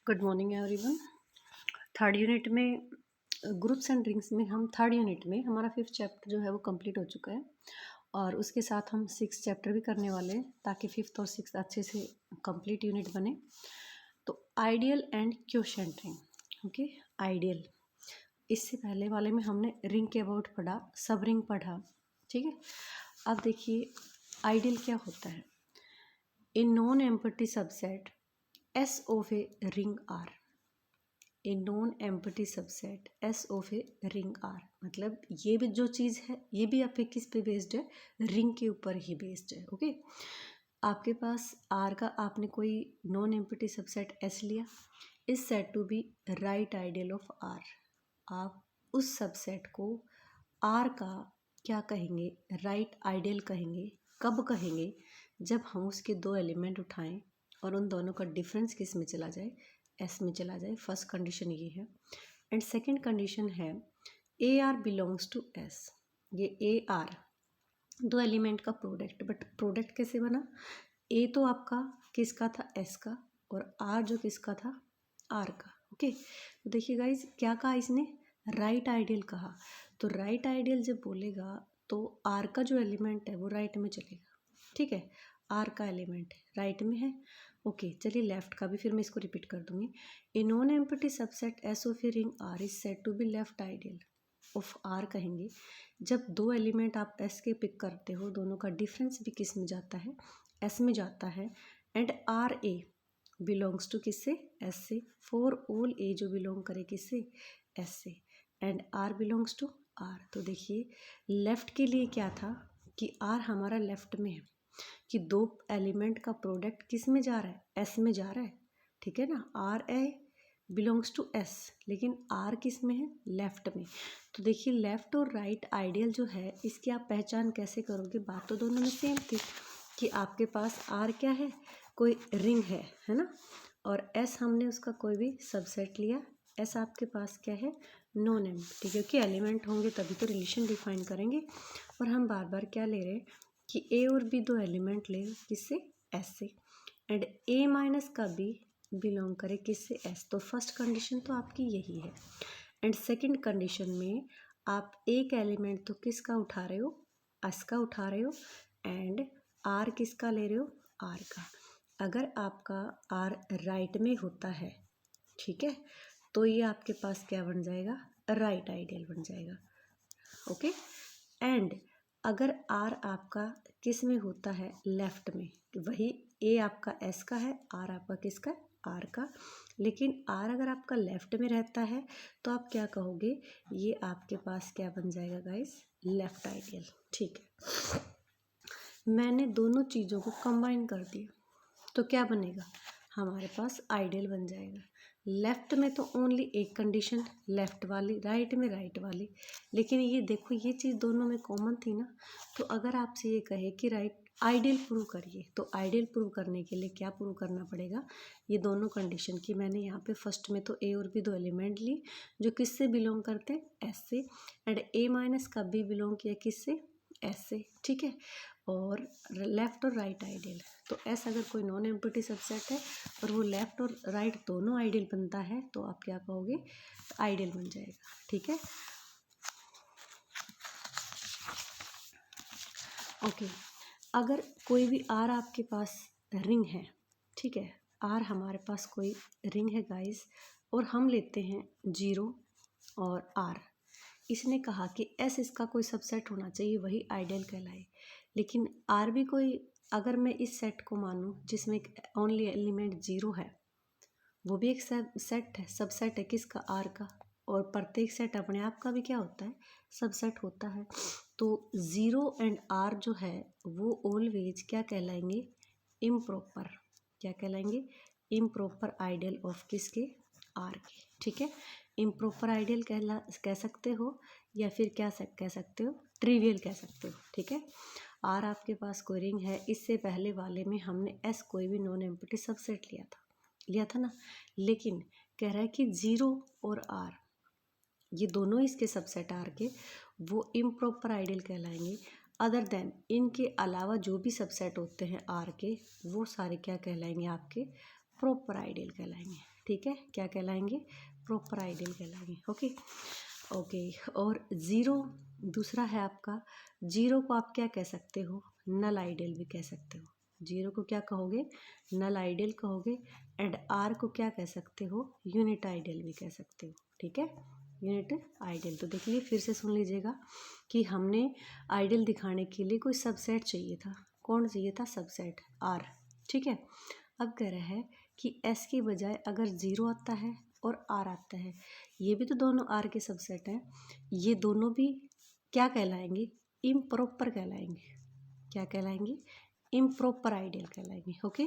Good morning everyone. Third unit में groups and rings में हम थर्ड यूनिट में हमारा 5th चैप्टर जो है वो कंप्लीट हो चुका है और उसके साथ हम 6th चैप्टर भी करने वाले हैं ताकि 5th और 6th अच्छे से कंप्लीट यूनिट बने। तो ideal and quotient ring, okay. Ideal, इससे पहले वाले में हमने रिंग के अबाउट पढ़ा, सब रिंग पढ़ा, ठीक है। अब देखिए आइडियल क्या होता है। In non empty subset S of a ring R, A non empty subset S of a ring R, मतलब ये भी जो चीज़ है ये भी आपके किस पे बेस्ड है, रिंग के ऊपर ही बेस्ड है, ओके। आपके पास R का आपने कोई नॉन एम्प्टी सबसेट S लिया, इस set to be right ideal of R। आप उस सबसेट को R का क्या कहेंगे, राइट आइडियल कहेंगे। कब कहेंगे, जब हम उसके दो एलिमेंट उठाएं और उन दोनों का डिफरेंस किस में चला जाए, एस में चला जाए। फर्स्ट कंडीशन ये है। एंड सेकंड कंडीशन है A R belongs to S. ये ए आर दो एलिमेंट का प्रोडक्ट, बट प्रोडक्ट कैसे बना, ए तो आपका किसका था, एस का, और आर जो किसका था, आर का, ओके। तो देखिए गाइज क्या कहा इसने, राइट आइडियल कहा। तो राइट आइडियल जब बोलेगा तो आर का जो एलिमेंट है वो राइट में चलेगा, ठीक है। आर का एलिमेंट राइट में है, ओके। चलिए लेफ्ट का भी फिर मैं इसको रिपीट कर दूंगी। A non empty subset S of a ring R is said to be left ideal of R कहेंगे जब दो एलिमेंट आप एस के पिक करते हो, दोनों का डिफरेंस भी किस में जाता है, एस में जाता है। And R A belongs to किससे, एस से। फॉर ऑल ए जो बिलोंग करे किससे, एस से। And R belongs to R. तो देखिए लेफ्ट के लिए क्या था कि आर हमारा लेफ्ट में है, कि दो एलिमेंट का प्रोडक्ट किस में जा रहा है, एस में जा रहा है, ठीक है ना। R A belongs to S, लेकिन आर किस में है, लेफ्ट में। तो देखिए लेफ्ट और राइट आइडियल जो है इसकी आप पहचान कैसे करोगे, बात तो दोनों में सेम थी कि आपके पास आर क्या है, कोई रिंग है ना, और एस हमने उसका कोई भी सबसेट लिया। एस आपके पास क्या है, नॉन एम्प्टी, क्योंकि एलिमेंट होंगे तभी तो रिलेशन डिफाइन करेंगे। और हम बार बार क्या ले रहे हैं कि ए और बी दो एलिमेंट ले किससे, एस से। एंड ए माइनस का बी बिलोंग करे किससे, एस। तो फर्स्ट कंडीशन तो आपकी यही है। एंड सेकंड कंडीशन में आप एक एलिमेंट तो किसका उठा रहे हो, एस का उठा रहे हो, एंड आर किसका ले रहे हो, आर का। अगर आपका आर राइट में होता है, ठीक है, तो ये आपके पास क्या बन जाएगा, राइट आइडियल बन जाएगा, ओके। एंड अगर आर आपका किस में होता है, लेफ्ट में, वही ए आपका एस का है, आर आपका किसका, आर का। लेकिन आर अगर आपका लेफ्ट में रहता है तो आप क्या कहोगे, ये आपके पास क्या बन जाएगा गाइस, लेफ्ट आइडियल, ठीक है। मैंने दोनों चीज़ों को कंबाइन कर दिया तो क्या बनेगा, हमारे पास आइडियल बन जाएगा। लेफ्ट में तो ओनली एक कंडीशन, लेफ्ट वाली, राइट में राइट वाली, लेकिन ये देखो ये चीज़ दोनों में कॉमन थी ना। तो अगर आपसे ये कहे कि राइट आइडियल प्रूव करिए, तो आइडियल प्रूव करने के लिए क्या प्रूव करना पड़ेगा, ये दोनों कंडीशन की। मैंने यहाँ पे फर्स्ट में तो ए और बी दो एलिमेंट ली जो किससे बिलोंग करते हैं, एस से। एंड ए माइनस का बी बिलोंग किया किससे, एस से, ठीक है। और लेफ्ट और राइट आइडियल, तो एस अगर कोई नॉन एम्प्टी सबसेट है और वो लेफ्ट और राइट दोनों आइडियल बनता है तो आप क्या कहोगे, आइडियल बन जाएगा, ठीक है, ओके। अगर कोई भी आर आपके पास रिंग है, ठीक है, आर हमारे पास कोई रिंग है गाइस, और हम लेते हैं 0 और आर। इसने कहा कि एस इसका कोई सबसेट होना चाहिए, वही आइडियल कहलाए। लेकिन आर भी कोई, अगर मैं इस सेट को मानूं जिसमें ओनली एलिमेंट 0 है, वो भी एक सेट है, सबसेट है किसका, आर का। और प्रत्येक सेट अपने आप का भी क्या होता है, सबसेट होता है। तो 0 एंड आर जो है वो ऑलवेज क्या कहलाएंगे, इम्प्रॉपर। क्या कहलाएंगे, इम्प्रॉपर आइडियल ऑफ किसके, आर के, ठीक है। इम्प्रॉपर आइडियल कह सकते हो, या फिर क्या कह सकते हो, ट्रिवियल कह सकते हो, ठीक है। आर आपके पास कोई रिंग है, इससे पहले वाले में हमने एस कोई भी नॉन एम्प्टी सबसेट लिया था ना। लेकिन कह रहा है कि 0 और आर ये दोनों इसके सबसेट आर के, वो इम्प्रॉपर आइडियल कहलाएंगे। अदर देन इनके अलावा जो भी सबसेट होते हैं आर के, वो सारे क्या कहलाएंगे, आपके प्रॉपर आइडियल कहलाएंगे। ठीक है, क्या कहलाएंगे? प्रॉपर आइडियल कहलाएंगे। Okay okay. और ज़ीरो दूसरा है आपका, जीरो को आप क्या कह सकते हो? नल आइडियल भी कह सकते हो। जीरो को क्या कहोगे? नल आइडियल कहोगे। एंड आर को क्या कह सकते हो? यूनिट आइडियल भी कह सकते हो। ठीक है, यूनिट आइडियल। तो देखिए फिर से सुन लीजिएगा कि हमने आइडियल दिखाने के लिए कोई सबसेट चाहिए था। कौन चाहिए था? Subset R. ठीक है, अब कह रहा है कि एस की बजाय अगर ज़ीरो आता है और आर आता है, ये भी तो दोनों आर के सबसेट हैं, ये दोनों भी क्या कहलाएंगे? इम्प्रॉपर कहलाएंगे। क्या कहलाएंगे? इम्प्रॉपर आइडियल कहलाएंगे। ओके,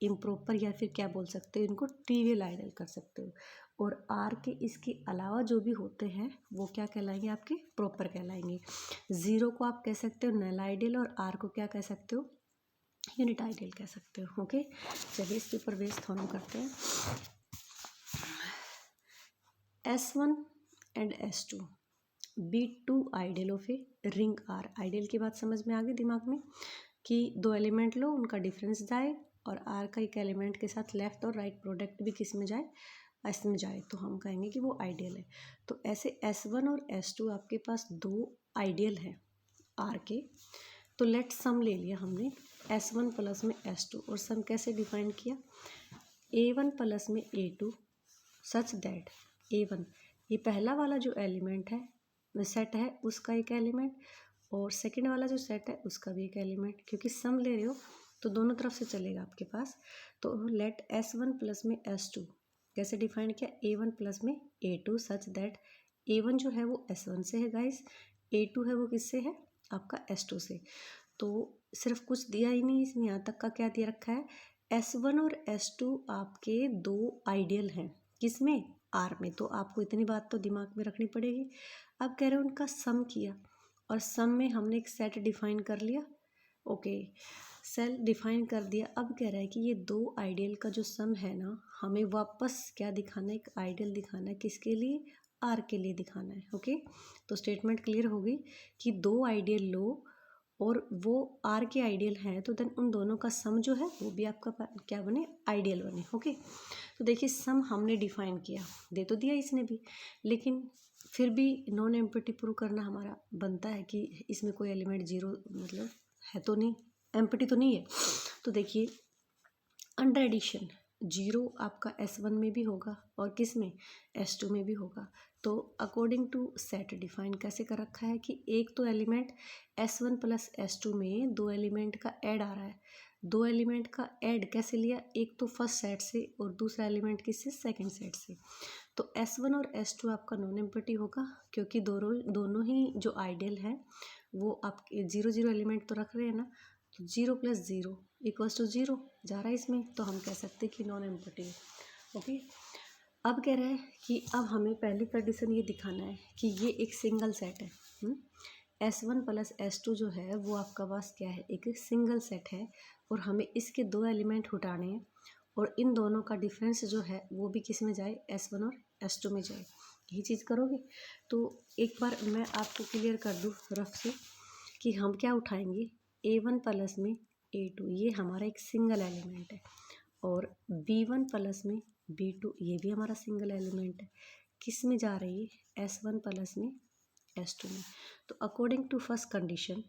इम्प्रॉपर या फिर क्या बोल सकते हो इनको? ट्रिवियल आइडियल कर सकते हो। और आर के इसके अलावा जो भी होते हैं वो क्या कहलाएंगे? आपके प्रॉपर कहलाएंगे। ज़ीरो को आप कह सकते हो नल आइडियल और आर को क्या कह सकते हो? यूनिट आइडियल कह सकते हो। ओके, चलिए इसके ऊपर बेस थोड़ा करते हैं। S1 and S2 be two ideal of a ring R. Ideal की बात समझ में आ गई दिमाग में कि दो एलिमेंट लो, उनका डिफरेंस जाए और आर का एक एलिमेंट के साथ लेफ्ट और राइट प्रोडक्ट भी किस में जाए? एस में जाए, तो हम कहेंगे कि वो आइडियल है। तो ऐसे S1 और S2 आपके पास दो आइडियल है आर के। तो लेट सम ले लिया हमने S1 प्लस में S2 और सम कैसे डिफाइन किया? A1 प्लस में A2 सच दैट A1 ये पहला वाला जो एलिमेंट है सेट है उसका एक एलिमेंट और सेकंड वाला जो सेट है उसका भी एक एलिमेंट, क्योंकि सम ले रहे हो तो दोनों तरफ से चलेगा आपके पास। तो लेट S1 प्लस में S2 कैसे डिफाइन किया? A1 प्लस में A2 सच दैट A1 जो है वो S1 से है गाइस, A2 है वो किससे है? आपका S2 से। तो सिर्फ कुछ दिया ही नहीं, इसमें यहाँ तक का क्या दिया रखा है? S1 और S2 आपके दो आइडियल हैं। किसमें? आर में। तो आपको इतनी बात तो दिमाग में रखनी पड़ेगी। अब कह रहे हैं उनका सम किया और सम में हमने एक सेट डिफाइन कर लिया। ओके, सेल डिफाइन कर दिया। अब कह रहा है कि ये दो आइडियल का जो सम है ना, हमें वापस क्या दिखाना है? एक आइडियल दिखाना है। किसके लिए? आर के लिए दिखाना है। ओके, तो स्टेटमेंट क्लियर होगी कि दो आइडियल लो और वो आर के आइडियल हैं, तो देन उन दोनों का सम जो है वो भी आपका क्या बने? आइडियल बने। ओके, तो देखिए सम हमने डिफाइन किया, दे तो दिया इसने भी, लेकिन फिर भी नॉन एम्प्टी प्रूव करना हमारा बनता है कि इसमें कोई एलिमेंट जीरो मतलब है तो नहीं, एम्प्टी तो नहीं है। तो देखिए अंडर एडिशन जीरो आपका S1 में भी होगा और किस में? S2 में भी होगा। तो अकॉर्डिंग टू सेट डिफाइन कैसे कर रखा है कि एक तो एलिमेंट S1 प्लस S2 में दो एलिमेंट का ऐड आ रहा है। दो एलिमेंट का ऐड कैसे लिया? एक तो फर्स्ट सेट से और दूसरा एलिमेंट किससे? सेकंड सेट से। तो S1 और S2 आपका नॉन एम्प्टी होगा, क्योंकि दोनों ही जो आइडियल है वो आप जीरो जीरो एलिमेंट तो रख रहे हैं ना। तो zero plus zero equals to zero जा रहा है इसमें, तो हम कह सकते हैं कि नॉन एम्प्टी है। ओके, अब कह रहा है कि अब हमें पहली कंडीशन ये दिखाना है कि ये एक सिंगल सेट है। S1 प्लस S2 जो है वो आपका पास क्या है? एक सिंगल सेट है और हमें इसके दो एलिमेंट हटाने हैं और इन दोनों का डिफरेंस जो है वो भी किस में जाए? S1 और S2 में जाए। यही चीज़ करोगे तो एक बार मैं आपको क्लियर कर दूँ रफ से कि हम क्या उठाएंगे? A1 प्लस में A2 ये हमारा एक सिंगल एलिमेंट है और B1 प्लस में B2 ये भी हमारा सिंगल एलिमेंट है। किस में जा रही है? S1 प्लस में S2 में। तो अकॉर्डिंग टू फर्स्ट कंडीशन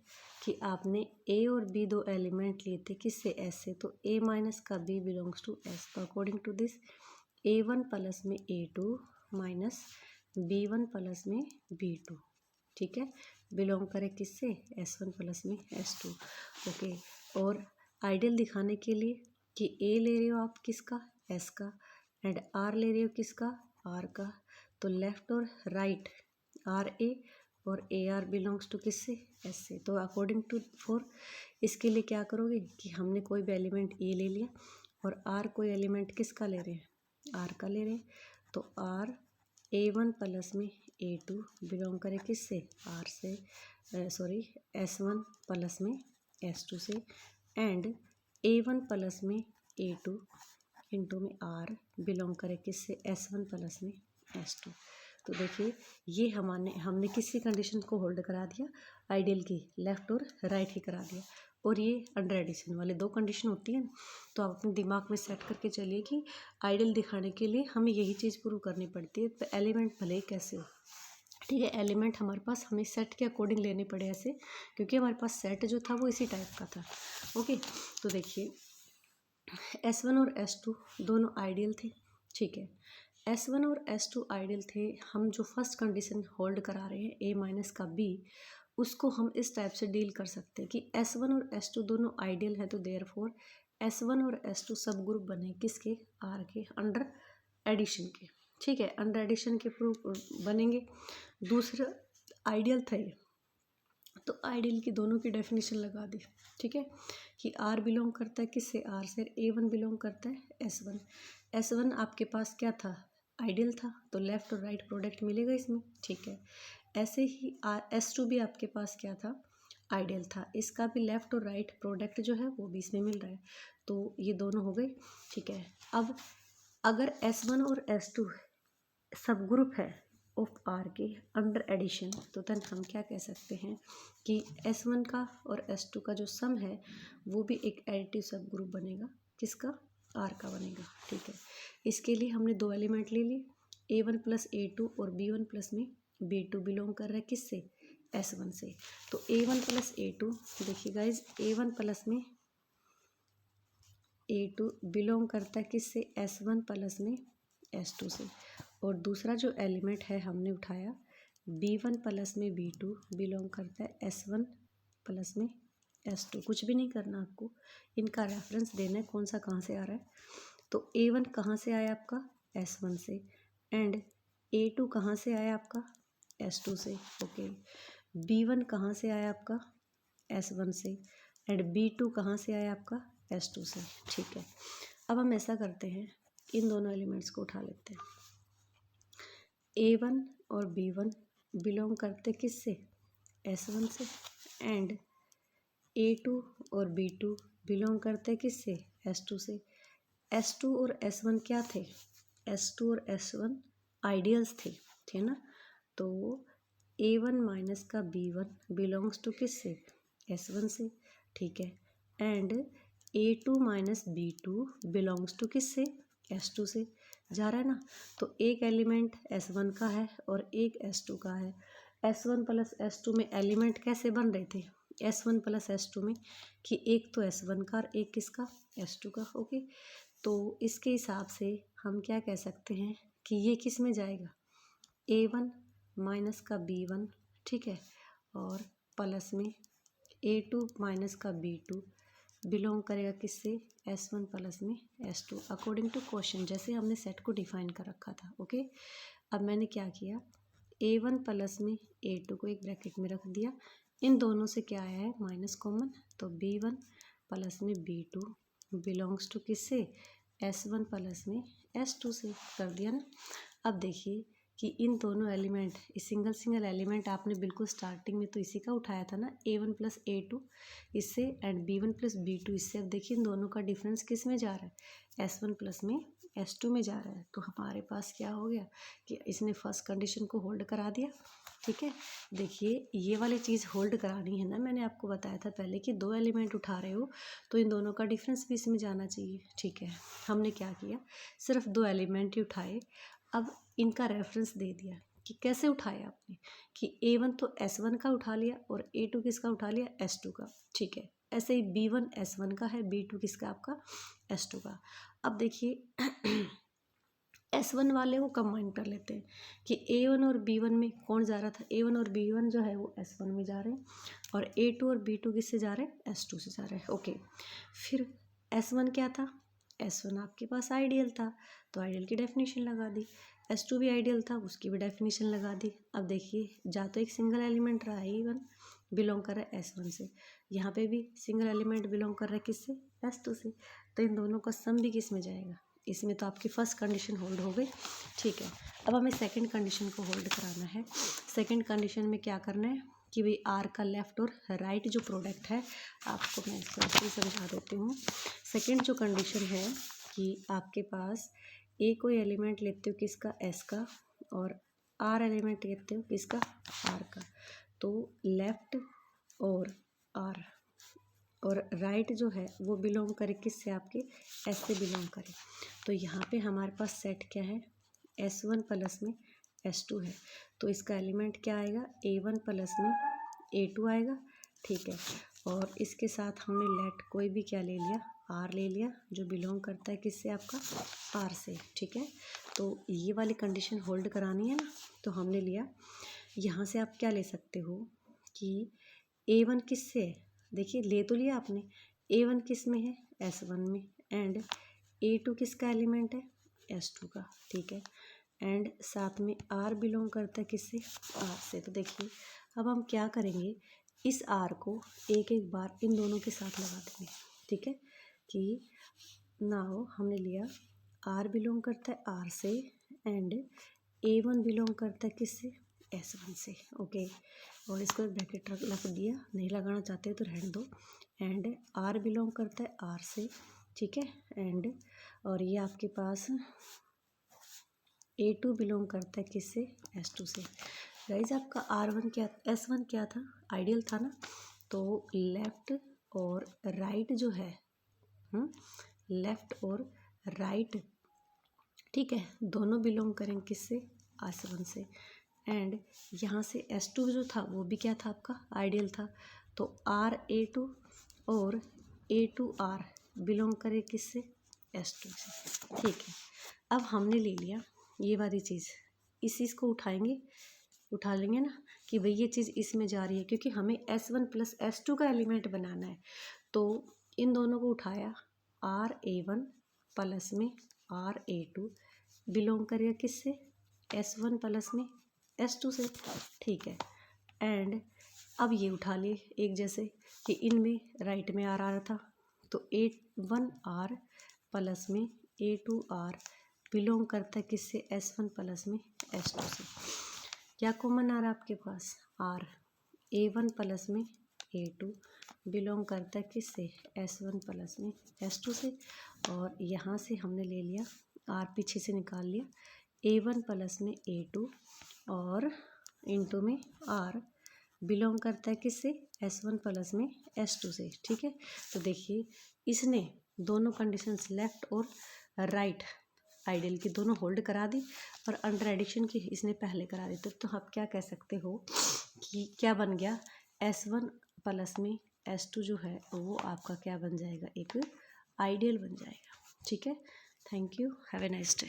कि आपने A और B दो एलिमेंट लिए थे किससे? S से, तो A माइनस का B बिलोंग्स टू S। तो according to this A1 plus में A2 माइनस B1 प्लस में B2, ठीक है, बिलोंग करे किससे? S1 प्लस में S2। ओके, और आइडियल दिखाने के लिए कि A ले रहे हो आप किसका? S का, एंड R ले रहे हो किसका? R का। तो लेफ्ट और राइट आर ए और ए आर बिलोंग्स टू किससे? एस से। तो अकॉर्डिंग टू फोर इसके लिए क्या करोगे कि हमने कोई भी एलिमेंट ए ले लिया और आर कोई एलिमेंट किसका ले रहे हैं? आर का ले रहे हैं। तो आर A1 प्लस में A2 बिलोंग करे किससे? आर से, सॉरी S1 प्लस में S2 से, एंड A1 प्लस में A2 इंटू में R बिलोंग करे किससे? S1 प्लस में S2। तो देखिए ये हमने किसी कंडीशन को होल्ड करा दिया? आइडियल की, लेफ्ट और राइट ही करा दिया। और ये अंडर एडिशन वाले 2 कंडीशन होती है। तो आप अपने दिमाग में सेट करके चलिए कि आइडियल दिखाने के लिए हमें यही चीज़ प्रूव करनी पड़ती है। तो एलिमेंट भले ही कैसे हो, ठीक है, एलिमेंट हमारे पास हमें सेट के अकॉर्डिंग लेने पड़े ऐसे, क्योंकि हमारे पास सेट जो था वो इसी टाइप का था। ओके, तो देखिए S1 और S2 दोनों आइडियल थे, ठीक है। S1 और S2 आइडियल थे। हम जो फर्स्ट कंडीशन होल्ड करा रहे हैं A माइनस का B, उसको हम इस टाइप से डील कर सकते हैं कि S1 और S2 दोनों आइडियल है, तो देयरफॉर S1 और S2 सब ग्रुप बने किसके, R के, अंडर एडिशन के, ठीक है, अंडर एडिशन के प्रूफ बनेंगे। दूसरा आइडियल था ये, तो आइडियल की दोनों की डेफिनेशन लगा दी, ठीक है, कि आर बिलोंग करता है किससे, आर से। A1 बिलोंग करता है S1। S1 आपके पास क्या था, आइडियल था, तो लेफ्ट और राइट प्रोडक्ट मिलेगा इसमें, ठीक है। ऐसे ही S2 भी आपके पास क्या था, आइडियल था, इसका भी लेफ्ट और राइट प्रोडक्ट जो है वो भी इसमें मिल रहा है, तो ये दोनों हो गए, ठीक है। अब अगर S1 और S2 सब ग्रुप है ऑफ आर के अंडर एडिशन, तो तन हम क्या कह सकते हैं कि S1 का और S2 का जो सम है वो भी एक एडिटिव सब ग्रुप बनेगा, किसका, आर का बनेगा, ठीक है। इसके लिए हमने 2 एलिमेंट ले लिए, A1 प्लस A2 और B1 प्लस में B2 बिलोंग कर रहा है किससे, S1 से। तो A1 प्लस A2, देखिए गाइज A1 प्लस में A2 बिलोंग करता है किससे, S1 प्लस में S2 से। और दूसरा जो एलिमेंट है हमने उठाया B1 प्लस में B2 बिलोंग करता है S1 प्लस में S2। कुछ भी नहीं करना आपको, इनका रेफरेंस देना है कौन सा कहाँ से आ रहा है। तो A1 कहाँ से आया आपका, S1 से, एंड A2 कहाँ से आया आपका, S2 से, ओके। B1 कहाँ से आया आपका, S1 से, एंड B2 कहाँ से आया आपका, S2 से, ठीक है। अब हम ऐसा करते हैं, इन दोनों एलिमेंट्स को उठा लेते हैं। A1 और B1 बिलोंग करते किससे, S1 से, एंड A2 और B2 बिलोंग करते किससे, S2 से। S2 और S1 क्या थे, S2 और S1 आइडियल्स थे, ठीक है ना। तो A1 माइनस का B1 बिलोंग्स टू किससे, S1 से, ठीक है, and A2 minus B2 belongs to किससे, S2 से। जा रहा है ना। तो एक एलिमेंट S1 का है और एक S2 का है। S1 प्लस S2 में एलिमेंट कैसे बन रहे थे, S1 प्लस S2 में, कि एक तो S1 का और एक किसका, S2 का, ओके। तो इसके हिसाब से हम क्या कह सकते हैं कि ये किस में जाएगा, A1 माइनस का B1, ठीक है, और प्लस में A2 माइनस का B2 बिलोंग करेगा किससे, S1 प्लस में S2, अकॉर्डिंग टू क्वेश्चन, जैसे हमने सेट को डिफाइन कर रखा था, ओके। अब मैंने क्या किया, A1 प्लस में A2 को एक ब्रैकेट में रख दिया, इन दोनों से क्या आया है, माइनस कॉमन, तो B1 प्लस में B2 बिलोंग्स टू किससे, S1 प्लस में S2 से, कर दिया ना। अब देखिए कि इन दोनों एलिमेंट, इस सिंगल सिंगल एलिमेंट आपने बिल्कुल स्टार्टिंग में तो इसी का उठाया था ना, A1 प्लस A2 इससे, एंड B1 प्लस B2 इससे। अब देखिए इन दोनों का डिफरेंस किस में जा रहा है, S1 प्लस में S2 में जा रहा है। तो हमारे पास क्या हो गया कि इसने फर्स्ट कंडीशन को होल्ड करा दिया, ठीक है। देखिए ये वाली चीज़ होल्ड करानी है ना, मैंने आपको बताया था पहले कि 2 एलिमेंट उठा रहे हो तो इन दोनों का डिफरेंस भी इसमें जाना चाहिए, ठीक है। हमने क्या किया, सिर्फ 2 एलिमेंट ही उठाए। अब इनका रेफरेंस दे दिया कि कैसे उठाया आपने, कि A1 तो S1 का उठा लिया और A2 किसका उठा लिया, S2 का, ठीक है। ऐसे ही B1 S1 का है, B2 किसका आपका, S2 का। अब देखिए S1 वाले को कंबाइन कर लेते हैं कि A1 और B1 में कौन जा रहा था, A1 और B1 जो है वो S1 में जा रहे हैं, और A2 और B2 किससे जा रहे हैं, S2 से जा रहे हैं, ओके। फिर S1 क्या था, S1 आपके पास आइडियल था, तो आइडियल की डेफिनेशन लगा दी। S2 भी आइडियल था, उसकी भी डेफिनेशन लगा दी। अब देखिए जा तो एक सिंगल एलिमेंट रहा है, A1 बिलोंग कर रहा है S1 से, यहाँ पे भी सिंगल एलिमेंट बिलोंग कर रहा है किससे, S2 से। तो इन दोनों का सम भी किस में जाएगा, इसमें। तो आपकी फर्स्ट कंडीशन होल्ड हो गई, ठीक है। अब हमें सेकंड कंडीशन को होल्ड कराना है। सेकंड कंडीशन में क्या करना है कि भाई आर का लेफ़्ट और राइट जो प्रोडक्ट है, आपको मैं इसको ऐसे ही समझा देती हूँ। सेकंड जो कंडीशन है कि आपके पास ए कोई एलिमेंट लेते हो किसका, एस का, और आर एलिमेंट लेते हो किसका, आर का। तो लेफ़्ट और आर, और राइट जो है वो बिलोंग करे किससे, आपके एस से बिलोंग करे। तो यहाँ पे हमारे पास सेट क्या है, S1 प्लस में S2 है, तो इसका एलिमेंट क्या आएगा, A1 प्लस में A2 आएगा, ठीक है। और इसके साथ हमने लेट कोई भी क्या ले लिया, R ले लिया, जो बिलोंग करता है किससे, आपका R से, ठीक है। तो ये वाली कंडीशन होल्ड करानी है ना, तो हमने लिया। यहाँ से आप क्या ले सकते हो कि A1 किससे है, देखिए ले तो लिया आपने, A1 किस में है, S1 में, एंड A2 किसका एलिमेंट है, S2 का, ठीक है। एंड साथ में R बिलोंग करता है किससे, R से। तो देखिए अब हम क्या करेंगे, इस R को एक एक बार इन दोनों के साथ लगा देंगे, ठीक है। कि नाउ हमने लिया R बिलोंग करता है R से, एंड A1 बिलोंग करता है किससे, S1 से, ओके। और इसको ब्रैकेट रख दिया, नहीं लगाना चाहते तो रहने दो। एंड R बिलोंग करता है R से, ठीक है। एंड और ये आपके पास A2 बिलोंग करता है किससे, S2 से। गाइज आपका R1 क्या, S1 क्या था, आइडियल था ना, तो लेफ्ट और राइट जो है, लेफ्ट और राइट, ठीक है, दोनों बिलोंग करेंगे किससे, S1 से। एंड यहाँ से S2 जो था वो भी क्या था, आपका आइडियल था, तो RA2 और A2R बिलोंग करे किससे, S2 से, ठीक है। अब हमने ले लिया ये वाली चीज़, इस चीज़ को उठा लेंगे ना, कि भाई ये चीज़ इसमें जा रही है, क्योंकि हमें S1 प्लस S2 का एलिमेंट बनाना है। तो इन दोनों को उठाया, RA1 प्लस में RA2 बिलोंग करेगा किससे, S1 प्लस में S2 से, ठीक है। एंड अब ये उठा लिए एक जैसे, कि इनमें राइट में R आ रहा था, तो A1R प्लस में A2R बिलोंग करता है किससे, S1 प्लस में S2 से। क्या कॉमन आ रहा है आपके पास, R। A1 प्लस में A2 बिलोंग करता है किससे, S1 प्लस में S2 से। और यहाँ से हमने ले लिया R, पीछे से निकाल लिया, A1 प्लस में A2 और इंटू में R बिलोंग करता है किससे, S1 प्लस में S2 से, ठीक है। तो देखिए इसने दोनों कंडीशंस लेफ्ट और राइट आइडियल की दोनों होल्ड करा दी, और अंडर एडिशन की इसने पहले करा दी। तो आप क्या कह सकते हो कि क्या बन गया, S1 प्लस में S2 जो है वो आपका क्या बन जाएगा, एक आइडियल बन जाएगा, ठीक है। Thank you, have a nice day.